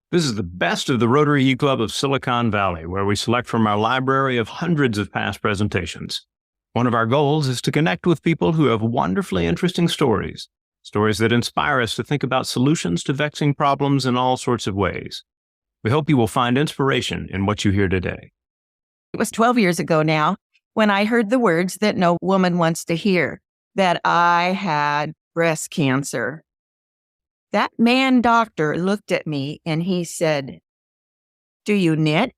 This is the best of the Rotary E-Club of Silicon Valley, where we select from our library of hundreds of past presentations. One of our goals is to connect with people who have wonderfully interesting stories that inspire us to think about solutions to vexing problems in all sorts of ways. We hope you will find inspiration in what you hear today. It was 12 years ago now when I heard the words that no woman wants to hear, that I had breast cancer. That man doctor looked at me and he said, "Do you knit?"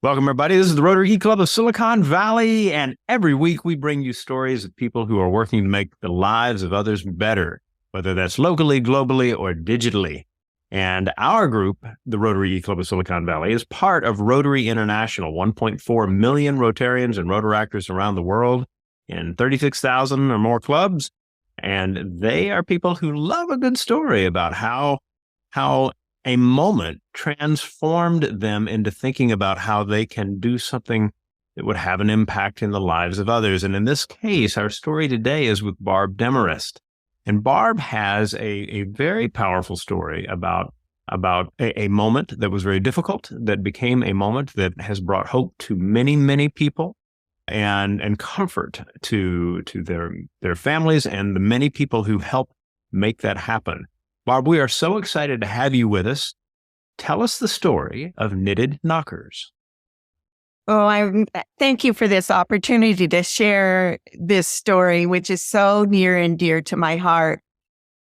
Welcome, everybody. This is the Rotary E-Club of Silicon Valley, and every week we bring you stories of people who are working to make the lives of others better, whether that's locally, globally, or digitally. And our group, the Rotary E-Club of Silicon Valley, is part of Rotary International, 1.4 million Rotarians and Rotaractors around the world in 36,000 or more clubs. And they are people who love a good story about how a moment transformed them into thinking about how they can do something that would have an impact in the lives of others. And in this case, our story today is with Barb Demorest. And Barb has a very powerful story about a moment that was very difficult, that became a moment that has brought hope to many, many people and comfort to their families and the many people who help make that happen. Barb, we are so excited to have you with us. Tell us the story of Knitted Knockers. Oh, thank you for this opportunity to share this story, which is so near and dear to my heart.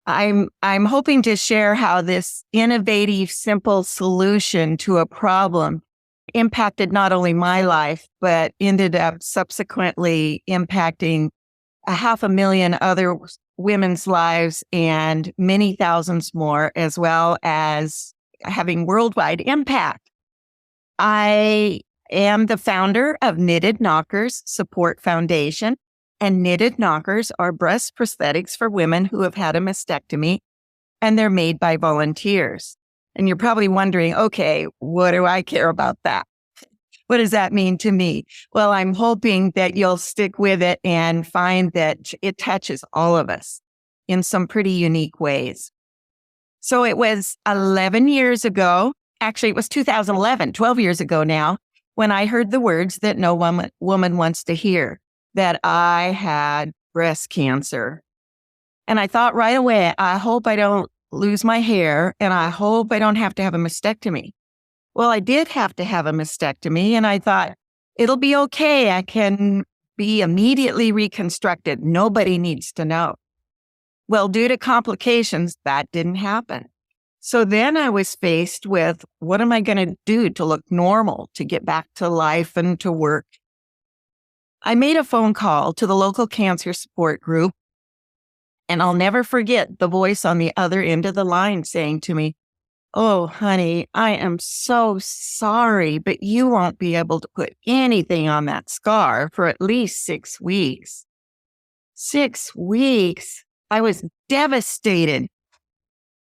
I'm hoping to share how this innovative, simple solution to a problem impacted not only my life, but ended up subsequently impacting 500,000 other women's lives and many thousands more, as well as having worldwide impact. I am the founder of Knitted Knockers Support Foundation, and Knitted Knockers are breast prosthetics for women who have had a mastectomy, and they're made by volunteers. And you're probably wondering, okay, what do I care about that? What does that mean to me? Well, I'm hoping that you'll stick with it and find that it touches all of us in some pretty unique ways. So it was 11 years ago, actually it was 2011, 12 years ago now, when I heard the words that no woman wants to hear, that I had breast cancer. And I thought right away, I hope I don't lose my hair, and I hope I don't have to have a mastectomy. Well, I did have to have a mastectomy, and I thought, it'll be okay. I can be immediately reconstructed. Nobody needs to know. Well, due to complications, that didn't happen. So then I was faced with, what am I going to do to look normal, to get back to life and to work? I made a phone call to the local cancer support group, and I'll never forget the voice on the other end of the line saying to me, "Oh, honey, I am so sorry, but you won't be able to put anything on that scar for at least 6 weeks." 6 weeks. I was devastated.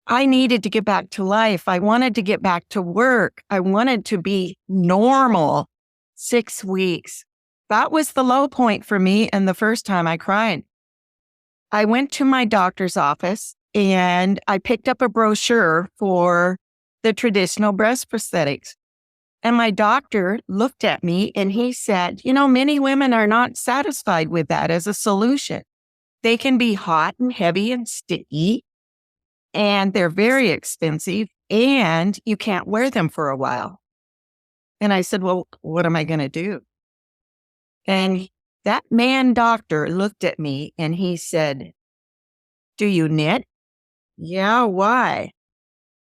I needed to get back to life. I wanted to get back to work. I wanted to be normal. 6 weeks. That was the low point for me, and the first time I cried. I went to my doctor's office and I picked up a brochure for the traditional breast prosthetics. And my doctor looked at me and he said, many women are not satisfied with that as a solution. They can be hot and heavy and sticky, and they're very expensive, and you can't wear them for a while. And I said, well, what am I going to do? And that man doctor looked at me and he said, "Do you knit?" "Yeah, why?"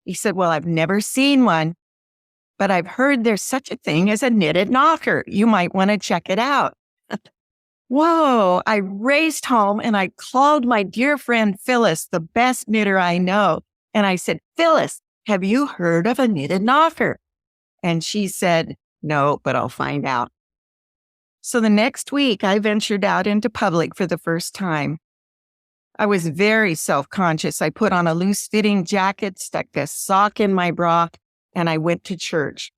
He said, "Well, I've never seen one, but I've heard there's such a thing as a knitted knocker. You might want to check it out." Whoa, I raced home and I called my dear friend Phyllis, the best knitter I know. And I said, "Phyllis, have you heard of a knitted knocker?" And she said, "No, but I'll find out." So the next week I ventured out into public for the first time. I was very self-conscious. I put on a loose-fitting jacket, stuck a sock in my bra, and I went to church.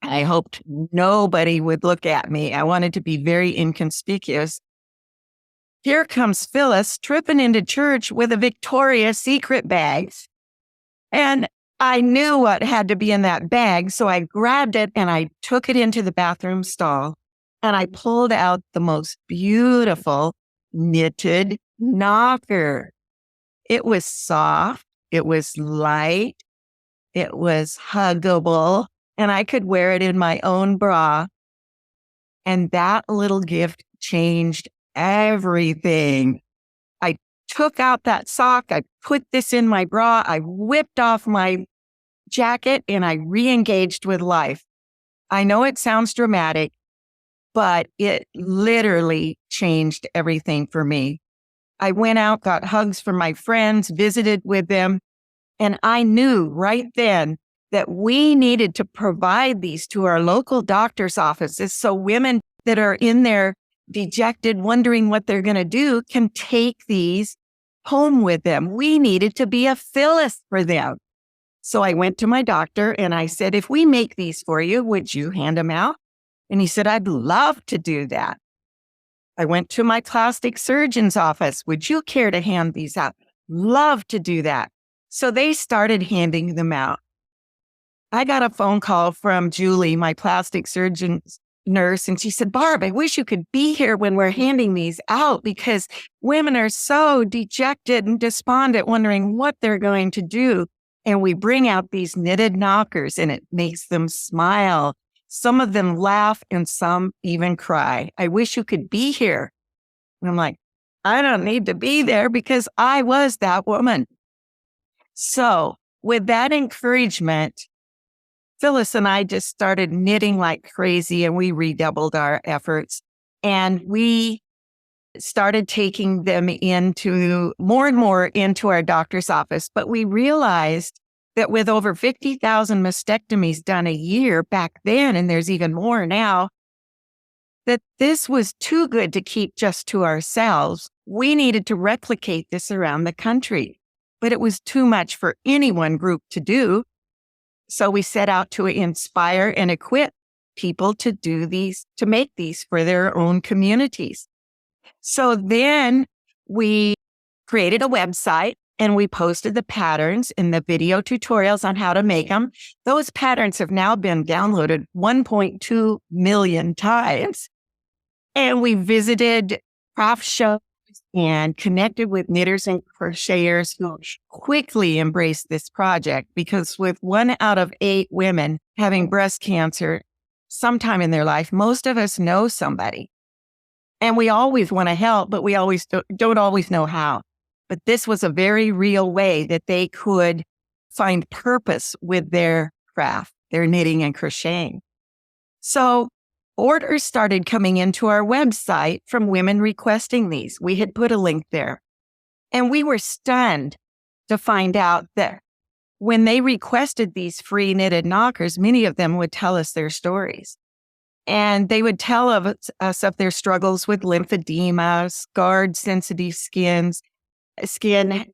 I hoped nobody would look at me. I wanted to be very inconspicuous. Here comes Phyllis tripping into church with a Victoria's Secret bag. And I knew what had to be in that bag, so I grabbed it and I took it into the bathroom stall and I pulled out the most beautiful knitted knocker. It was soft, it was light, it was huggable, and I could wear it in my own bra. And that little gift changed everything. I took out that sock, I put this in my bra, I whipped off my jacket, and I re-engaged with life. I know it sounds dramatic, but it literally changed everything for me. I went out, got hugs from my friends, visited with them, and I knew right then that we needed to provide these to our local doctor's offices so women that are in there dejected, wondering what they're going to do, can take these home with them. We needed to be a Phyllis for them. So I went to my doctor and I said, if we make these for you, would you hand them out? And he said, I'd love to do that. I went to my plastic surgeon's office. Would you care to hand these out? Love to do that. So they started handing them out. I got a phone call from Julie, my plastic surgeon's nurse, and she said, Barb, I wish you could be here when we're handing these out because women are so dejected and despondent, wondering what they're going to do. And we bring out these knitted knockers and it makes them smile. Some of them laugh and some even cry. I wish you could be here. And I'm like, I don't need to be there because I was that woman. So with that encouragement, Phyllis and I just started knitting like crazy and we redoubled our efforts. And we started taking them into more and more into our doctor's office. But we realized that with over 50,000 mastectomies done a year back then, and there's even more now, that this was too good to keep just to ourselves. We needed to replicate this around the country, but it was too much for any one group to do. So we set out to inspire and equip people to do these, to make these for their own communities. So then we created a website and we posted the patterns and the video tutorials on how to make them. Those patterns have now been downloaded 1.2 million times. And we visited craft shows and connected with knitters and crocheters who quickly embraced this project because with 1 out of 8 women having breast cancer sometime in their life, most of us know somebody. And we always want to help, but we always don't always know how. But this was a very real way that they could find purpose with their craft, their knitting and crocheting. So orders started coming into our website from women requesting these. We had put a link there. And we were stunned to find out that when they requested these free knitted knockers, many of them would tell us their stories. And they would tell us of their struggles with lymphedema, scarred, sensitive skin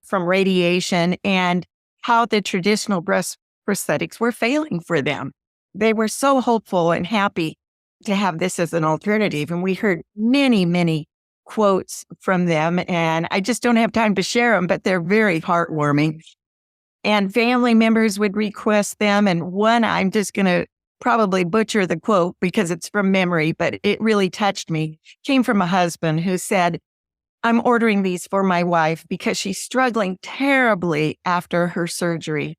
from radiation, and how the traditional breast prosthetics were failing for them. They were so hopeful and happy to have this as an alternative. And we heard many, many quotes from them. And I just don't have time to share them, but they're very heartwarming. And family members would request them. And one, I'm just going to probably butcher the quote because it's from memory, but it really touched me, came from a husband who said, I'm ordering these for my wife because she's struggling terribly after her surgery.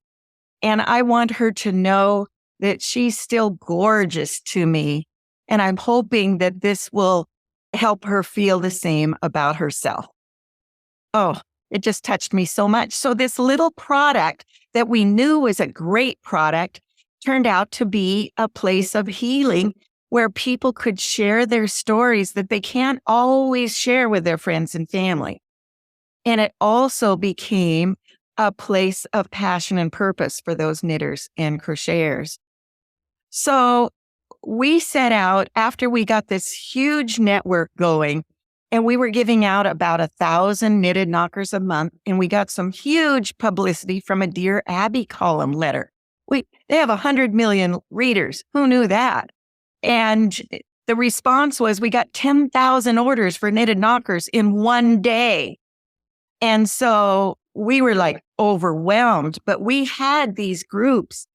And I want her to know that she's still gorgeous to me. And I'm hoping that this will help her feel the same about herself. Oh, it just touched me so much. So this little product that we knew was a great product turned out to be a place of healing where people could share their stories that they can't always share with their friends and family. And it also became a place of passion and purpose for those knitters and crocheters. So we set out, after we got this huge network going, And we were giving out about 1,000 knitted knockers a month. And we got some huge publicity from a Dear Abby column letter. They have 100 million readers. Who knew that? And the response was, we got 10,000 orders for knitted knockers in one day. And so we were like overwhelmed, but we had these groups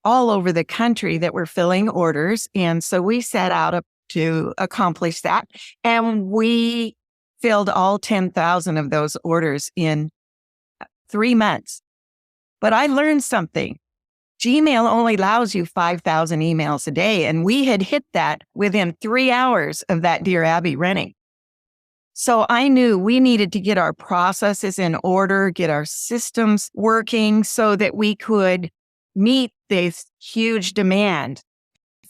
all over the country that were filling orders. And so we set out to accomplish that. And we filled all 10,000 of those orders in 3 months. But I learned something. Gmail only allows you 5,000 emails a day. And we had hit that within 3 hours of that Dear Abby running. So I knew we needed to get our processes in order, get our systems working so that we could meet this huge demand.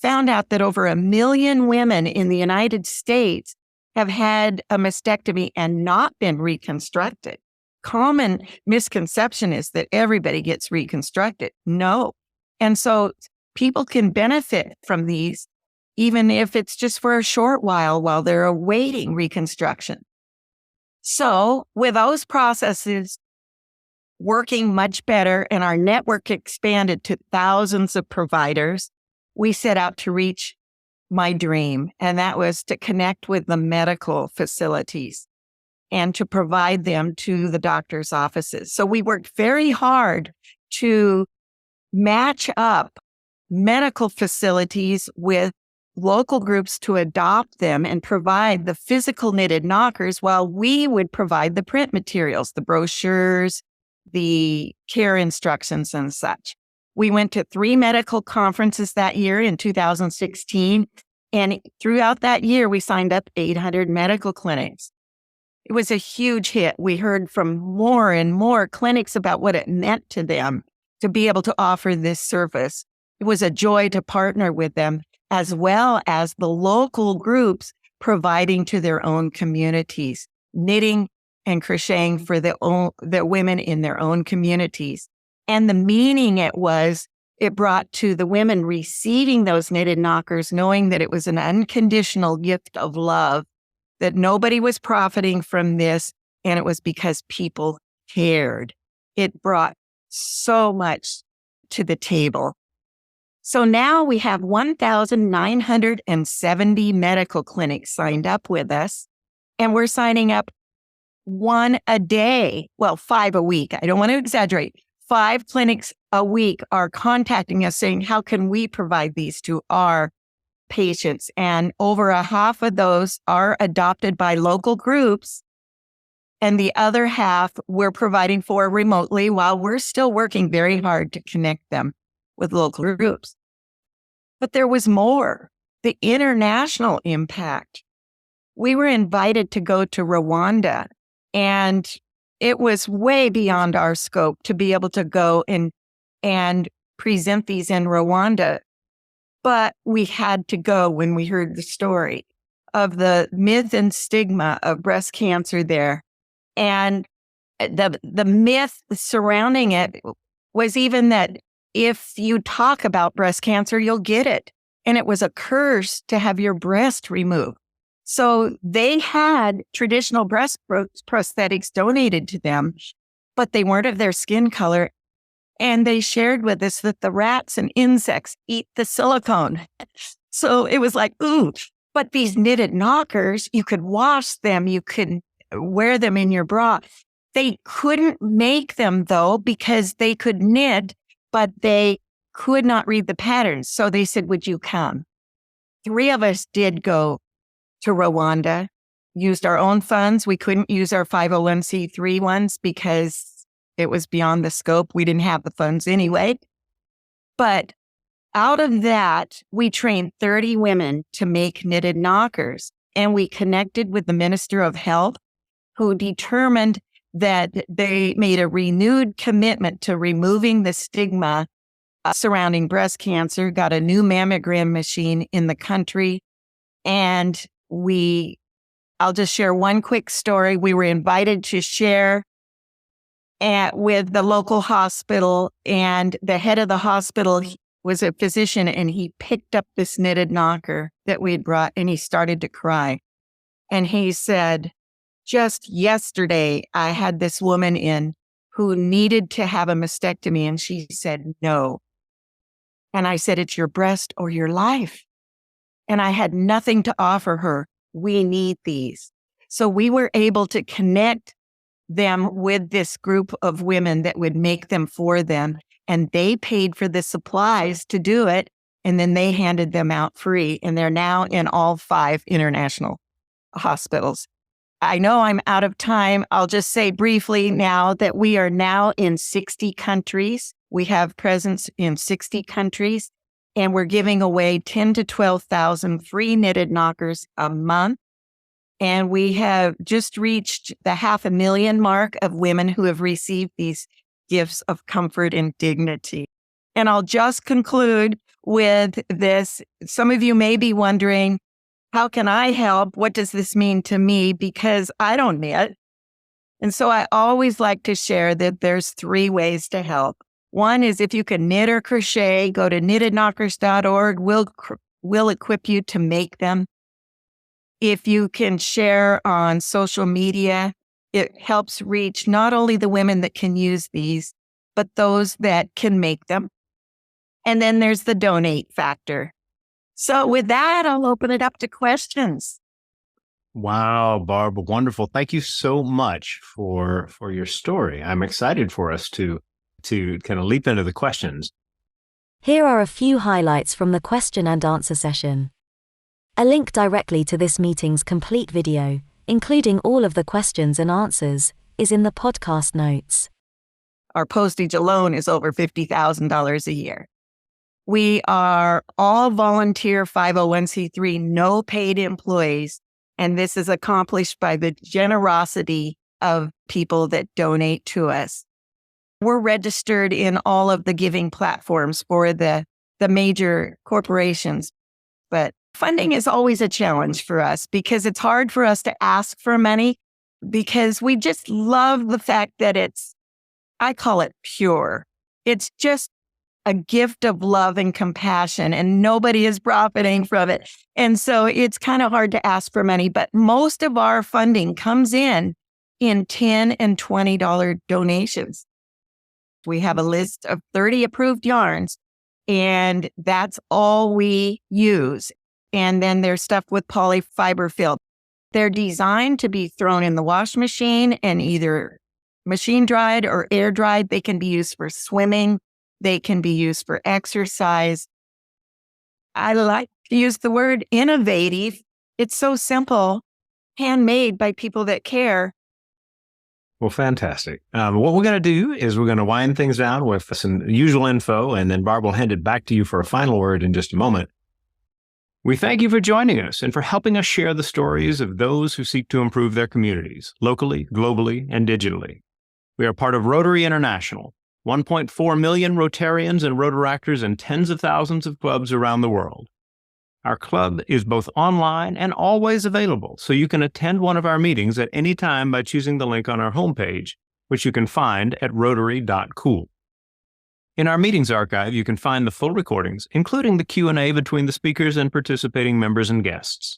Found out that over 1 million women in the United States have had a mastectomy and not been reconstructed. Common misconception is that everybody gets reconstructed. No. And so people can benefit from these, even if it's just for a short while they're awaiting reconstruction. So with those processes working much better and our network expanded to thousands of providers, we set out to reach my dream, and that was to connect with the medical facilities and to provide them to the doctor's offices. So we worked very hard to match up medical facilities with local groups to adopt them and provide the physical knitted knockers while we would provide the print materials, the brochures, the care instructions and such. We went to 3 medical conferences that year in 2016. And throughout that year, we signed up 800 medical clinics. It was a huge hit. We heard from more and more clinics about what it meant to them to be able to offer this service. It was a joy to partner with them, as well as the local groups providing to their own communities, knitting and crocheting for the women in their own communities. And the meaning it brought to the women receiving those knitted knockers, knowing that it was an unconditional gift of love, that nobody was profiting from this, and it was because people cared. It brought so much to the table. So now we have 1,970 medical clinics signed up with us, and we're signing up 1 a day. Well, 5 a week. I don't want to exaggerate. 5 clinics a week are contacting us saying, how can we provide these to our patients? And over a half of those are adopted by local groups. And the other half we're providing for remotely while we're still working very hard to connect them with local groups. But there was more, the international impact. We were invited to go to Rwanda, and it was way beyond our scope to be able to go and present these in Rwanda. But we had to go when we heard the story of the myth and stigma of breast cancer there. And the myth surrounding it was even that if you talk about breast cancer, you'll get it. And it was a curse to have your breast removed. So they had traditional breast prosthetics donated to them, but they weren't of their skin color. And they shared with us that the rats and insects eat the silicone. So it was like, ooh, but these knitted knockers, you could wash them, you could wear them in your bra. They couldn't make them though, because they could knit, but they could not read the patterns. So they said, would you come? 3 of us did go to Rwanda, used our own funds. We couldn't use our 501c3 ones because it was beyond the scope. We didn't have the funds anyway. But out of that, we trained 30 women to make knitted knockers. And we connected with the Minister of Health, who determined that they made a renewed commitment to removing the stigma surrounding breast cancer, got a new mammogram machine in the country. And I'll just share one quick story. We were invited to share with the local hospital, and the head of the hospital was a physician, and he picked up this knitted knocker that we had brought, and he started to cry. And he said, just yesterday, I had this woman in who needed to have a mastectomy. And she said, no. And I said, it's your breast or your life. And I had nothing to offer her. We need these. So we were able to connect them with this group of women that would make them for them. And they paid for the supplies to do it. And then they handed them out free. And they're now in all 5 international hospitals. I know I'm out of time. I'll just say briefly now that we are now in 60 countries. We have presence in 60 countries, and we're giving away 10 to 12,000 free knitted knockers a month. And we have just reached the 500,000 mark of women who have received these gifts of comfort and dignity. And I'll just conclude with this. Some of you may be wondering, how can I help? What does this mean to me? Because I don't knit. And so I always like to share that there's 3 ways to help. One is if you can knit or crochet, go to knittedknockers.org. We'll equip you to make them. If you can share on social media, it helps reach not only the women that can use these, but those that can make them. And then there's the donate factor. So with that, I'll open it up to questions. Wow, Barb, wonderful. Thank you so much for your story. I'm excited for us to kind of leap into the questions. Here are a few highlights from the question and answer session. A link directly to this meeting's complete video, including all of the questions and answers, is in the podcast notes. Our postage alone is over $50,000 a year. We are all volunteer 501c3, no paid employees, and this is accomplished by the generosity of people that donate to us. We're registered in all of the giving platforms for the major corporations, but funding is always a challenge for us because it's hard for us to ask for money because we just love the fact that I call it pure. It's just a gift of love and compassion, and nobody is profiting from it. And so it's kind of hard to ask for money, but most of our funding comes in $10 and $20 donations. We have a list of 30 approved yarns, and that's all we use. And then there's stuff with polyfiber fill. They're designed to be thrown in the wash machine and either machine dried or air dried. They can be used for swimming. They can be used for exercise. I like to use the word innovative. It's so simple, handmade by people that care. Well, fantastic. What we're going to do is we're going to wind things down with some usual info, and then Barb will hand it back to you for a final word in just a moment. We thank you for joining us and for helping us share the stories of those who seek to improve their communities, locally, globally, and digitally. We are part of Rotary International, 1.4 million Rotarians and Rotaractors in tens of thousands of clubs around the world. Our club is both online and always available, so you can attend one of our meetings at any time by choosing the link on our homepage, which you can find at rotary.cool. In our meetings archive, you can find the full recordings, including the Q&A between the speakers and participating members and guests.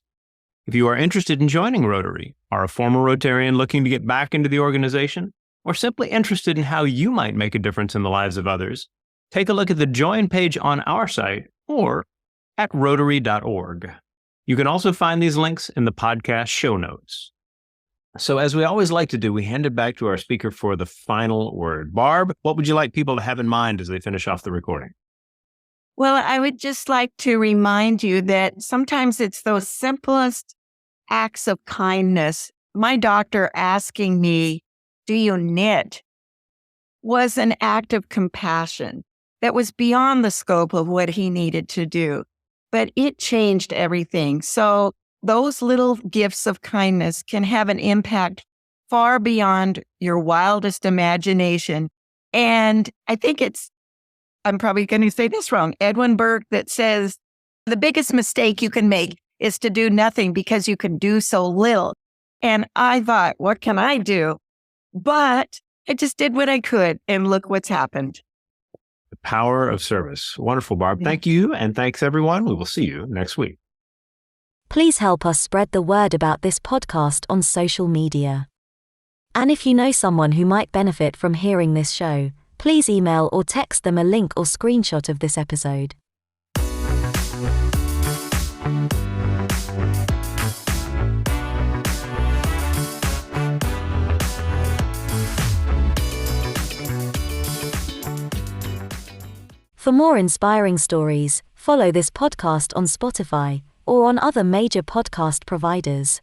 If you are interested in joining Rotary, are a former Rotarian looking to get back into the organization, or simply interested in how you might make a difference in the lives of others, take a look at the Join page on our site or at rotary.org. You can also find these links in the podcast show notes. So as we always like to do, we hand it back to our speaker for the final word. Barb, what would you like people to have in mind as they finish off the recording? Well, I would just like to remind you that sometimes it's those simplest acts of kindness. My doctor asking me, "Do you knit?" was an act of compassion that was beyond the scope of what he needed to do, but it changed everything. So those little gifts of kindness can have an impact far beyond your wildest imagination. And I think I'm probably going to say this wrong, Edwin Burke, that says the biggest mistake you can make is to do nothing because you can do so little. And I thought, what can I do? But I just did what I could, and look what's happened. The power of service. Wonderful, Barb. Thank you, and thanks, everyone. We will see you next week. Please help us spread the word about this podcast on social media. And if you know someone who might benefit from hearing this show, please email or text them a link or screenshot of this episode. For more inspiring stories, follow this podcast on Spotify or on other major podcast providers.